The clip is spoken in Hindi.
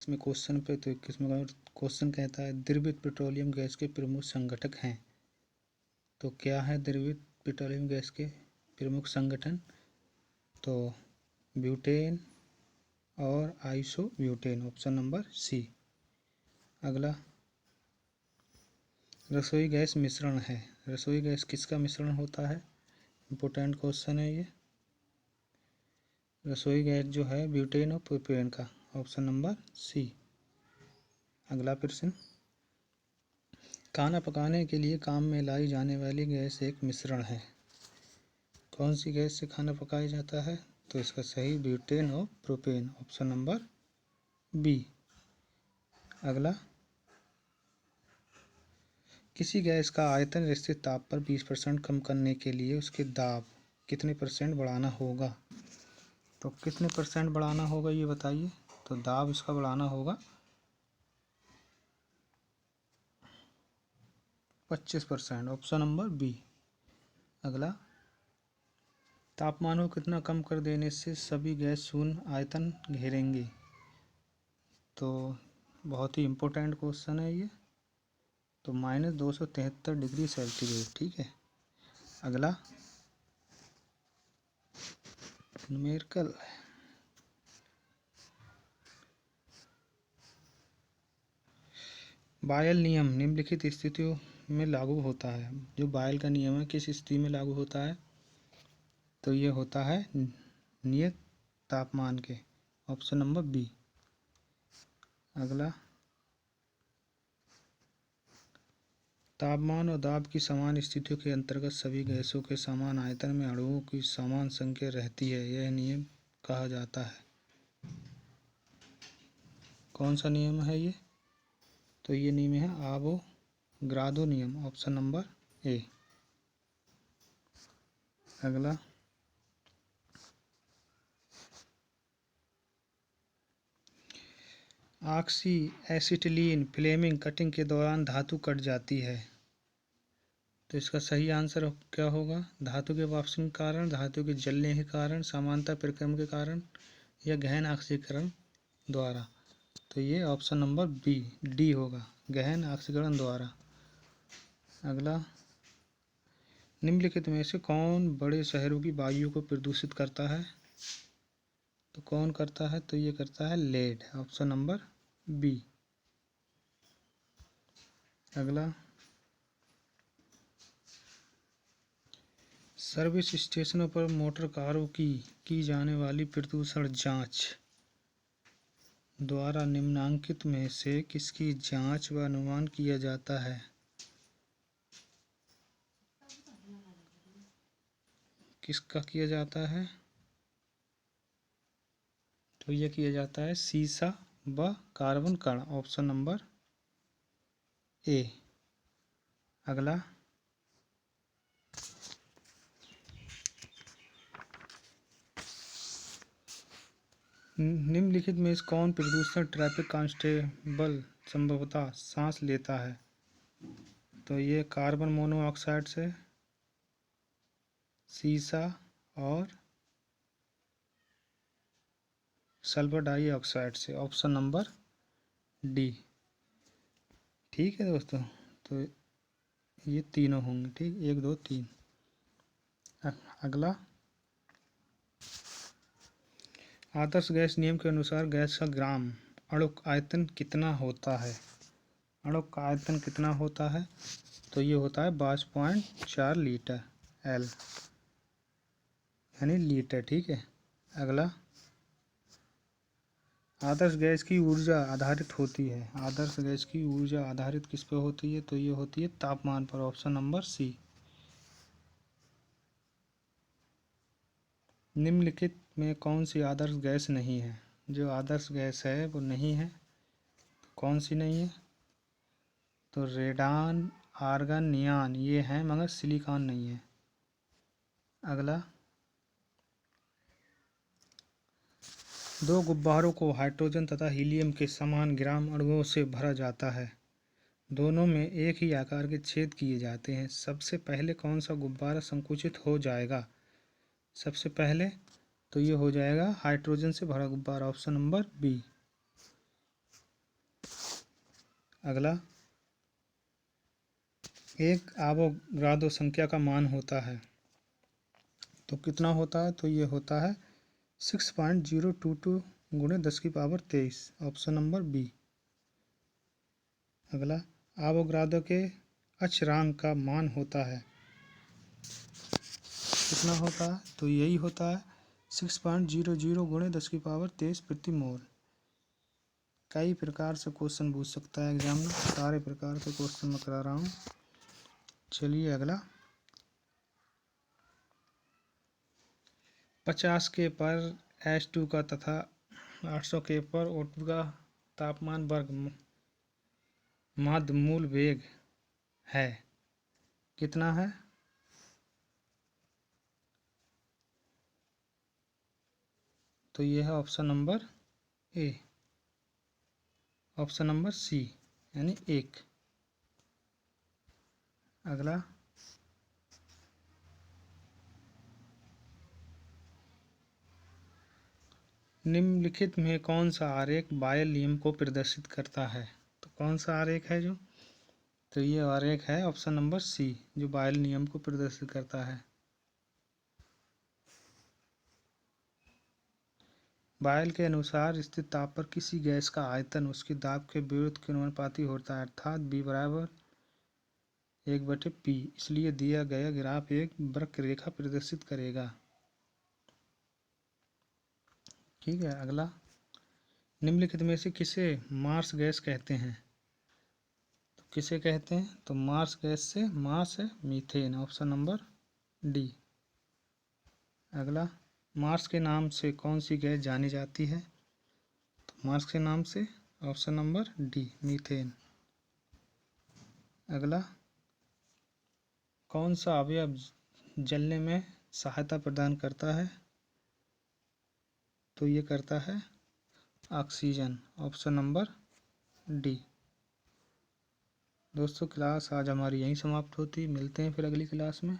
इसमें क्वेश्चन पे तो 21 में क्वेश्चन कहता है द्रवित पेट्रोलियम गैस के प्रमुख संगठक हैं। तो क्या है द्रवित पेट्रोलियम गैस के प्रमुख संगठन? तो ब्यूटेन और आइसोब्यूटेन, ऑप्शन नंबर सी। अगला, रसोई गैस मिश्रण है। रसोई गैस किसका मिश्रण होता है? इम्पोर्टेंट क्वेश्चन है ये। रसोई गैस जो है ब्यूटेन और प्रोपेन का, ऑप्शन नंबर सी। अगला प्रश्न, खाना पकाने के लिए काम में लाई जाने वाली गैस एक मिश्रण है। कौन सी गैस से खाना पकाया जाता है? तो इसका सही ब्यूटेन और प्रोपेन, ऑप्शन नंबर बी। अगला, किसी गैस का आयतन निश्चित ताप पर 20% कम करने के लिए उसके दाब कितने % बढ़ाना होगा? तो कितने % बढ़ाना होगा ये बताइए। तो दाब इसका बढ़ाना होगा 25%, ऑप्शन नंबर बी। अगला, तापमान को कितना कम कर देने से सभी गैस शून्य आयतन घेरेंगे? तो बहुत ही इम्पोर्टेंट क्वेश्चन है ये। तो -273 डिग्री सेंटीग्रेड, ठीक है। अगला, न्यूमेरिकल, बायल नियम निम्नलिखित स्थितियों में लागू होता है। जो बायल का नियम है किस स्थिति में लागू होता है? तो ये होता है नियत तापमान के, ऑप्शन नंबर बी। अगला, तापमान और दाब की समान स्थितियों के अंतर्गत सभी गैसों के समान आयतन में अणुओं की समान संख्या रहती है, यह नियम कहा जाता है। कौन सा नियम है ये? तो ये नियम है आवोगाद्रो नियम, ऑप्शन नंबर ए। अगला, ऑक्सी एसिटिलीन फ्लेमिंग कटिंग के दौरान धातु कट जाती है। तो इसका सही आंसर क्या होगा? धातु के वाष्पीकरण के कारण, धातु के जलने के कारण, समानता परिक्रमण के कारण, या गहन ऑक्सीकरण द्वारा। तो ये ऑप्शन नंबर बी डी होगा, गहन ऑक्सीकरण द्वारा। अगला, निम्नलिखित में से कौन बड़े शहरों की वायु को प्रदूषित करता है? तो कौन करता है? तो ये करता है लेड, ऑप्शन नंबर बी। अगला, सर्विस स्टेशनों पर मोटर कारों की जाने वाली प्रदूषण जांच द्वारा निम्नलिखित में से किसकी जांच व अनुमान किया जाता है? किसका किया जाता है? तो यह किया जाता है सीसा व कार्बन कण, ऑप्शन नंबर ए। अगला, निम्नलिखित में से कौन प्रदूषण ट्रैफिक कांस्टेबल संभवतः सांस लेता है? तो ये कार्बन मोनोऑक्साइड से, सीसा और सल्फर डाइऑक्साइड से, ऑप्शन नंबर डी। ठीक है दोस्तों, तो ये तीनों होंगे, ठीक, 1 2 3। अगला, आदर्श गैस नियम के अनुसार गैस का ग्राम अणुक आयतन कितना होता है? अणुक का आयतन कितना होता है? तो ये होता है 22.4 लीटर एल, यानी लीटर, ठीक है। अगला, आदर्श गैस की ऊर्जा आधारित होती है। आदर्श गैस की ऊर्जा आधारित किस पर होती है? तो ये होती है तापमान पर, ऑप्शन नंबर सी। निम्नलिखित में कौन सी आदर्श गैस नहीं है? जो आदर्श गैस है वो नहीं है, कौन सी नहीं है? तो रेडान, आर्गन, नियान ये हैं, मगर सिलिकॉन नहीं है। अगला, दो गुब्बारों को हाइड्रोजन तथा हीलियम के समान ग्राम अणुओं से भरा जाता है। दोनों में एक ही आकार के छेद किए जाते हैं। सबसे पहले कौन सा गुब्बारा संकुचित हो जाएगा? सबसे पहले तो ये हो जाएगा हाइड्रोजन से भरा गुब्बारा, ऑप्शन नंबर बी। अगला, एक आवोगाद्रो संख्या का मान होता है तो कितना होता है? तो ये होता है 6.022 गुणे 10⁻23, ऑप्शन नंबर बी। अगला, आवोगाद्रो के अचरांक का मान होता है, कितना होता है? तो यही होता है 6.00 गुणे 10⁻23 प्रति मोल। कई प्रकार से क्वेश्चन पूछ सकता है एग्जाम में, सारे प्रकार के क्वेश्चन मैं करा रहा हूँ। चलिए अगला, 50 के पर H2 का तथा 800 के पर O2 का तापमान वर्ग माध्य मूल वेग है, कितना है? तो ये है option number A, option number C यानी 1। अगला, निम्नलिखित में कौन सा आरेख बायल नियम को प्रदर्शित करता है? तो कौन सा आरेख है जो? तो ये आरेख है ऑप्शन नंबर सी, जो बायल नियम को प्रदर्शित करता है। बायल के अनुसार स्थिर ताप पर किसी गैस का आयतन उसके दाब के विरोध के अनुपाती होता है, अर्थात B बराबर 1/P। इसलिए दिया गया ग्राफ एक वक्र रेखा प्रदर्शित करेगा। ठीक है। अगला, निम्नलिखित में से किसे मार्स गैस कहते हैं? तो किसे कहते हैं? तो मार्स गैस से मार्स है मीथेन, ऑप्शन नंबर डी। अगला, मार्स के नाम से कौन सी गैस जानी जाती है? तो मार्स के नाम से ऑप्शन नंबर डी, मीथेन। अगला, कौन सा अवयव जलने में सहायता प्रदान करता है? तो ये करता है ऑक्सीजन, ऑप्शन नंबर डी। दोस्तों, क्लास आज हमारी यहीं समाप्त होती, मिलते हैं फिर अगली क्लास में।